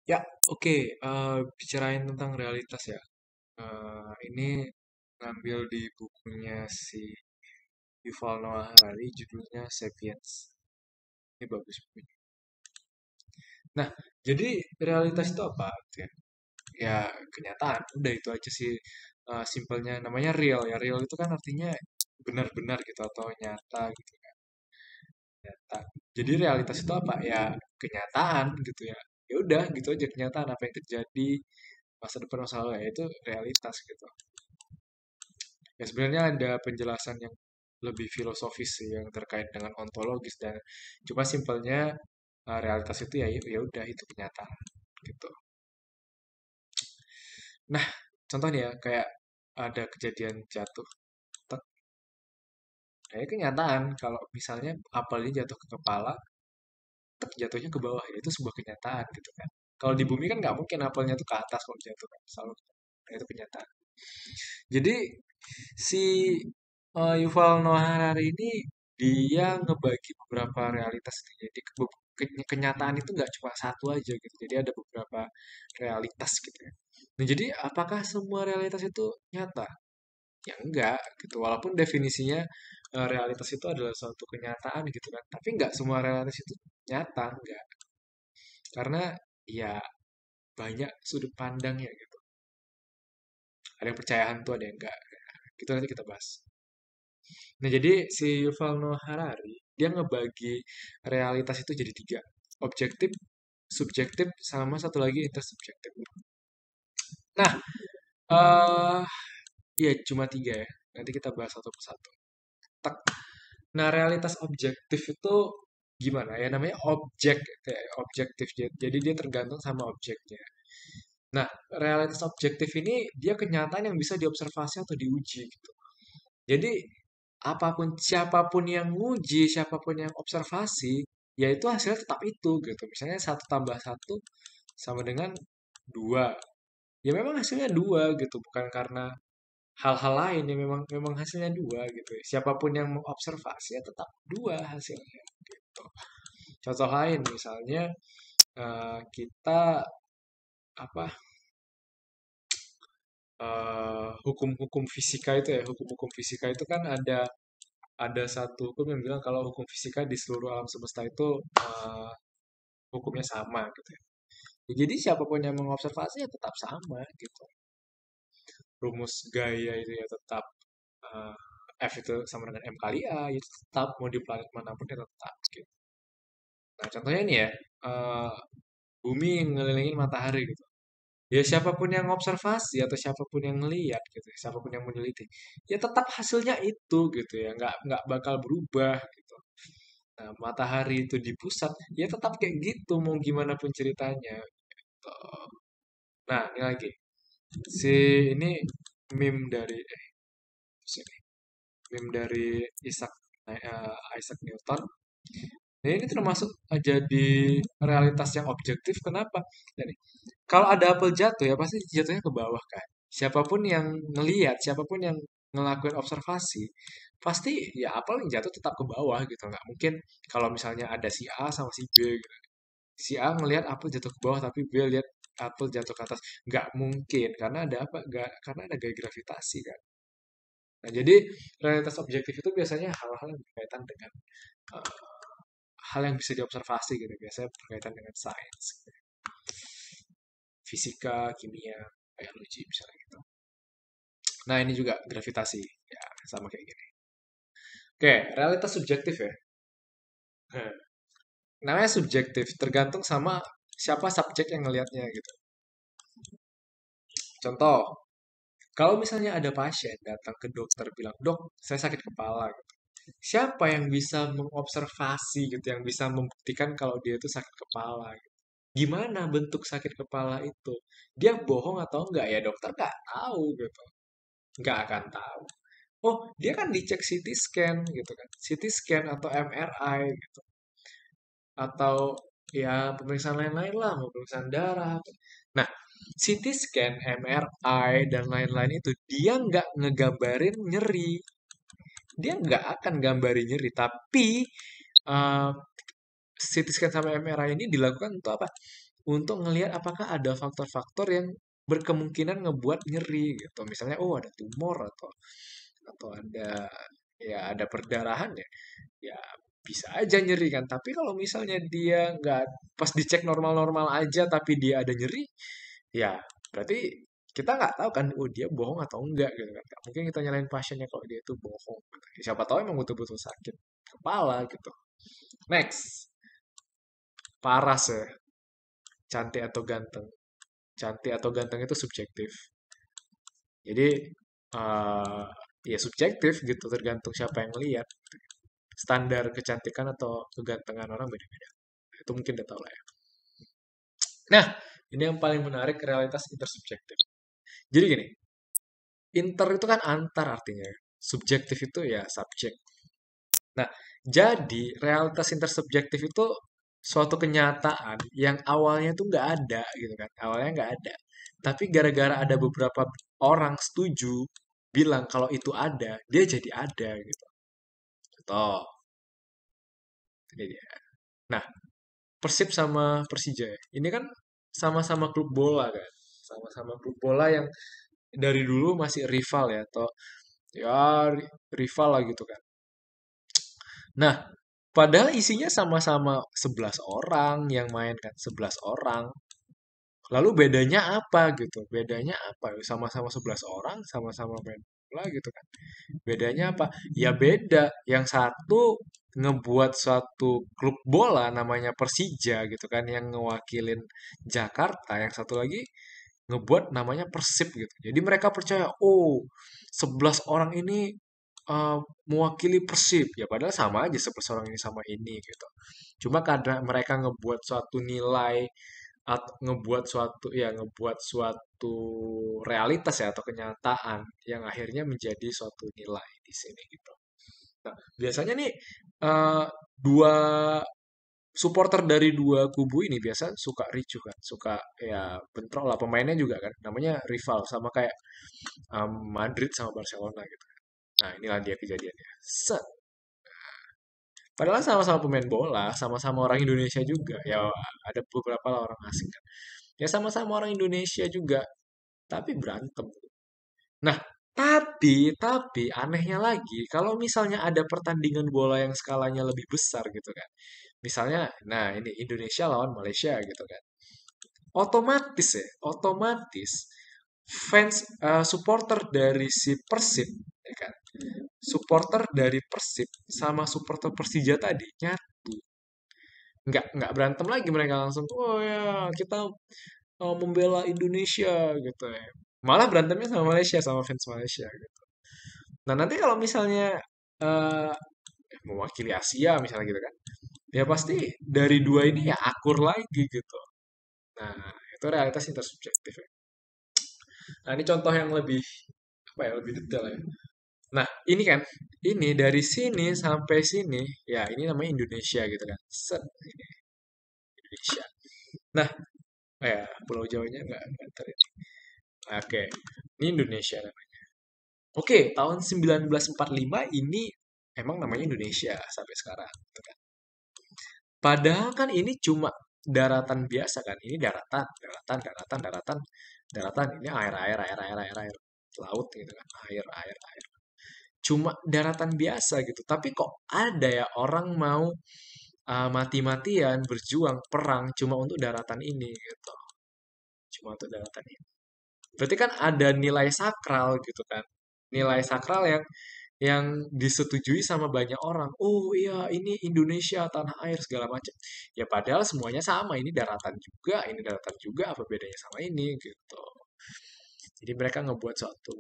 Ya, oke. Bicarain tentang realitas ya. Ini ngambil di bukunya si Yuval Noah Harari, judulnya *Sapiens*. Ini bagus bukunya. Nah, jadi realitas itu apa? Gitu ya, ya kenyataan. Udah itu aja sih, simpelnya. Namanya real ya. Real itu kan artinya benar-benar gitu atau nyata gitu kan. Nyata. Jadi realitas itu apa? Ya kenyataan gitu ya. Ya udah gitu aja, kenyataan apa yang terjadi masa depan, masa lalu, ya itu realitas gitu. Ya sebenarnya ada penjelasan yang lebih filosofis sih yang terkait dengan ontologis, dan cuma simpelnya realitas itu ya ya udah itu kenyataan gitu. Nah, contoh nih ya, kayak ada kejadian jatuh, tek, kayak kenyataan kalau misalnya apelnya jatuh ke kepala, tek, jatuhnya ke bawah, ya itu sebuah kenyataan gitu kan. Kalau di bumi kan nggak mungkin apelnya tuh ke atas kalau jatuh kan, selalu, nah, itu kenyataan. Jadi si Yuval Noah Harari ini dia ngebagi beberapa realitas nih. Jadi kenyataan itu nggak cuma satu aja gitu. Jadi ada beberapa realitas gitu ya. Nah, jadi apakah semua realitas itu nyata? Ya enggak gitu. Walaupun definisinya realitas itu adalah suatu kenyataan gitu kan. Tapi enggak semua realitas itu nyata, enggak. Karena ya banyak sudut pandangnya gitu. Ada yang percaya hantu, ada yang enggak. Gitu nanti kita bahas. Nah, jadi si Yuval Noah Harari, dia ngebagi realitas itu jadi tiga. Objektif, subjektif, sama satu lagi intersubjektif. Nah, eh ya cuma tiga ya. Nanti kita bahas satu persatu. Tak. Nah, realitas objektif itu gimana ya? Namanya objek, kayak objektif. Jadi dia tergantung sama objeknya. Nah, realitas objektif ini dia kenyataan yang bisa diobservasi atau diuji gitu. Jadi siapapun yang nguji, siapapun yang observasi, ya itu hasilnya tetap itu gitu. Misalnya satu tambah satu sama dengan dua. Ya memang hasilnya dua gitu, bukan karena hal-hal lain, ya memang memang hasilnya dua gitu. Siapapun yang mengobservasi ya tetap dua hasilnya gitu. Contoh lain misalnya kita apa hukum-hukum fisika itu ya, hukum-hukum fisika itu kan ada satu hukum yang bilang kalau hukum fisika di seluruh alam semesta itu eh, hukumnya sama gitu ya. Ya, jadi siapapun yang mengobservasi ya tetap sama gitu. Rumus gaya itu ya tetap eh, F itu sama dengan M kali A, itu tetap mau di planet manapun ya tetap gitu. Nah, contohnya ini ya, eh, bumi ngelilingin matahari gitu. Ya siapapun yang observasi atau siapapun yang ngelihat gitu, siapapun yang meneliti, ya tetap hasilnya itu gitu ya, nggak bakal berubah gitu. Nah, matahari itu di pusat, ya tetap kayak gitu mau gimana pun ceritanya. Gitu. Nah, ini lagi. Si ini meme dari sini. Meme dari Isaac Isaac Newton. Nah, ini termasuk jadi realitas yang objektif. Kenapa? Jadi, kalau ada apel jatuh ya pasti jatuhnya ke bawah kan. Siapapun yang ngelihat, siapapun yang ngelakuin observasi, pasti ya apel yang jatuh tetap ke bawah gitu. Nggak mungkin kalau misalnya ada si A sama si B gitu. Si A ngelihat apel jatuh ke bawah tapi B lihat apel jatuh ke atas. Nggak mungkin karena ada apa? Nggak, karena ada gaya gravitasi kan. Nah, jadi realitas objektif itu biasanya hal-hal yang berkaitan dengan eh, hal yang bisa diobservasi gitu. Biasanya berkaitan dengan sains, fisika, kimia, biologi misalnya gitu. Nah, ini juga gravitasi. Ya, sama kayak gini. Oke, realitas subjektif ya. Hmm. Namanya subjektif, tergantung sama siapa subjek yang ngelihatnya gitu. Contoh, kalau misalnya ada pasien datang ke dokter bilang, "Dok, saya sakit kepala." Gitu. Siapa yang bisa mengobservasi gitu, yang bisa membuktikan kalau dia itu sakit kepala gitu. Gimana bentuk sakit kepala itu? Dia bohong atau enggak? Ya dokter nggak tahu gitu. Nggak akan tahu. Oh, dia kan dicek CT scan gitu kan. CT scan atau MRI gitu. Atau ya pemeriksaan lain-lain lah, pemeriksaan darah. Nah, CT scan, MRI, dan lain-lain itu dia nggak ngegambarin nyeri. Dia nggak akan gambarin nyeri. Tapi uh, CT scan sama MRI ini dilakukan untuk apa? untuk ngelihat apakah ada faktor-faktor yang berkemungkinan ngebuat nyeri gitu. Misalnya, oh ada tumor atau ada ya ada perdarahan ya, ya bisa aja nyeri kan. Tapi kalau misalnya dia nggak pas dicek normal-normal aja tapi dia ada nyeri, ya berarti kita nggak tahu kan, oh dia bohong atau enggak gitu kan. Nggak mungkin kita nyalain pasiennya kalau dia itu bohong. Gitu. Siapa tahu emang betul-betul sakit kepala gitu. Next, paras ya, cantik atau ganteng. Cantik atau ganteng itu subjektif. Jadi eh ya subjektif gitu, tergantung siapa yang lihat. Standar kecantikan atau kegantengan orang beda-beda. Itu mungkin udah tahu lah ya. Nah, ini yang paling menarik, realitas intersubjektif. Jadi gini, inter itu kan antar artinya. Subjektif itu ya subjek. Nah, jadi realitas intersubjektif itu suatu kenyataan yang awalnya tuh nggak ada gitu kan. Awalnya nggak ada. Tapi gara-gara ada beberapa orang setuju bilang kalau itu ada, dia jadi ada gitu. Contoh, ini dia. Nah, Persib sama Persija ya. Ini kan sama-sama klub bola kan. Sama-sama klub bola yang dari dulu masih rival ya, atau ya rival lah gitu kan. Nah, padahal isinya sama-sama 11 orang yang main kan, 11 orang. Lalu bedanya apa gitu? Bedanya apa? Sama-sama 11 orang, sama-sama main bola gitu kan. Bedanya apa? Ya beda. Yang satu ngebuat suatu klub bola namanya Persija gitu kan, yang ngewakilin Jakarta. Yang satu lagi ngebuat namanya Persib gitu. Jadi mereka percaya, oh 11 orang ini eh, mewakili Persib. Ya padahal sama aja 11 orang ini sama ini gitu. Cuma karena mereka ngebuat suatu nilai atau ngebuat suatu realitas ya atau kenyataan yang akhirnya menjadi suatu nilai di sini gitu. Nah, biasanya nih eh, dua supporter dari dua kubu ini biasa suka ricuh kan, suka ya bentrok lah, pemainnya juga kan, namanya rival sama kayak Madrid sama Barcelona gitu. Nah, inilah dia kejadiannya. Set. Padahal sama-sama pemain bola, sama-sama orang Indonesia juga. Ya ada beberapa lah orang asing kan. Ya sama-sama orang Indonesia juga, tapi berantem. Nah, tapi anehnya lagi, kalau misalnya ada pertandingan bola yang skalanya lebih besar gitu kan. Misalnya, nah ini Indonesia lawan Malaysia gitu kan. Otomatis fans supporter dari si Persib ya kan. Supporter dari Persib sama supporter Persija tadi nyatu. Nggak berantem lagi, mereka langsung, oh ya kita membela Indonesia gitu ya. Malah berantemnya sama Malaysia, sama fans Malaysia gitu. Nah, nanti kalau misalnya eh, mewakili Asia misalnya gitu kan, ya pasti dari dua ini ya akur lagi gitu. Nah, itu realitas intersubjektif ya. Nah, ini contoh yang lebih apa ya, lebih detail ya. Nah, ini kan, ini dari sini sampai sini, ya ini namanya Indonesia gitu kan. Set, ini Indonesia. Nah, ya Pulau Jawanya nggak ini. Oke, ini Indonesia namanya. Oke, tahun 1945 ini emang namanya Indonesia sampai sekarang. Gitu kan. Padahal kan ini cuma daratan biasa kan. Ini daratan, daratan, daratan, daratan, daratan. Ini air, air, air, air, air, air. Laut gitu kan. Air, air, air. Cuma daratan biasa gitu. Tapi kok ada ya orang mau mati-matian berjuang perang cuma untuk daratan ini gitu. Cuma untuk daratan ini. Berarti kan ada nilai sakral gitu kan. Nilai sakral yang disetujui sama banyak orang. Oh iya, ini Indonesia, tanah air segala macam. Ya padahal semuanya sama. Ini daratan juga, ini daratan juga. Apa bedanya sama ini gitu. Jadi mereka ngebuat suatu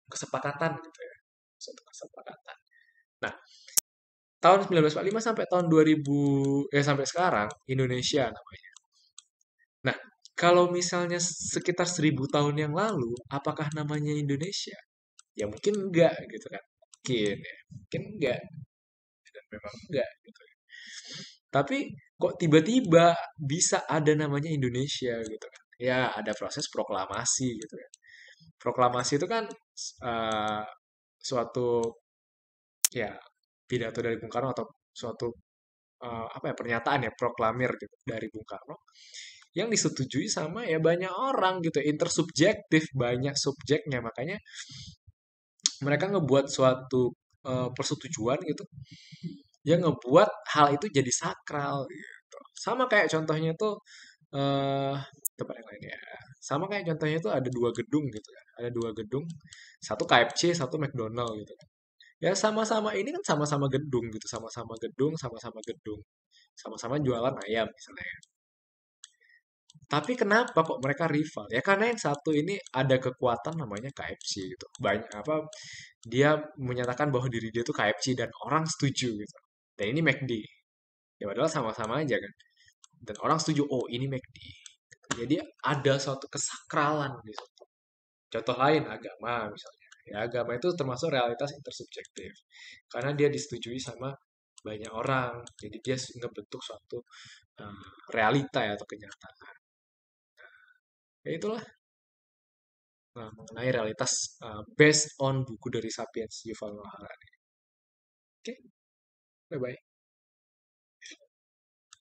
kesepakatan gitu ya. Suatu kesepakatan. Nah, tahun 1945 sampai tahun 2000 sampai sekarang Indonesia namanya. Nah, kalau misalnya sekitar 1.000 tahun yang lalu, apakah namanya Indonesia? Ya mungkin enggak gitu kan. Mungkin ya, mungkin enggak dan memang enggak gitu. Tapi kok tiba-tiba bisa ada namanya Indonesia gitu kan. Ya ada proses proklamasi gitu kan. Proklamasi itu kan eh, suatu ya pidato dari Bung Karno atau suatu apa ya, pernyataan ya, proklamir gitu dari Bung Karno yang disetujui sama ya banyak orang gitu, intersubjektif, banyak subjeknya. Makanya mereka ngebuat suatu persetujuan gitu yang ngebuat hal itu jadi sakral gitu. Sama kayak contohnya tuh eh tempat yang lain ya. Sama kayak contohnya tuh ada dua gedung gitu kan. Ada dua gedung, satu KFC, satu McDonald gitu kan. Ya sama-sama ini kan sama-sama gedung gitu, sama-sama gedung, sama-sama gedung. Sama-sama jualan ayam misalnya. Tapi kenapa kok mereka rival? Ya karena yang satu ini ada kekuatan namanya KFC gitu. Banyak apa dia menyatakan bahwa diri dia tuh KFC dan orang setuju gitu. Dan ini McD. Ya padahal sama-sama aja kan. Dan orang setuju, oh ini McD. Jadi ada suatu kesakralan di situ. Contoh lain agama misalnya. Ya agama itu termasuk realitas intersubjektif. Karena dia disetujui sama banyak orang. Jadi dia ngebentuk suatu realita ya, atau kenyataan. Ya itulah mengenai realitas based on buku dari Sapiens Yuval Noah Harari. Oke, bye bye.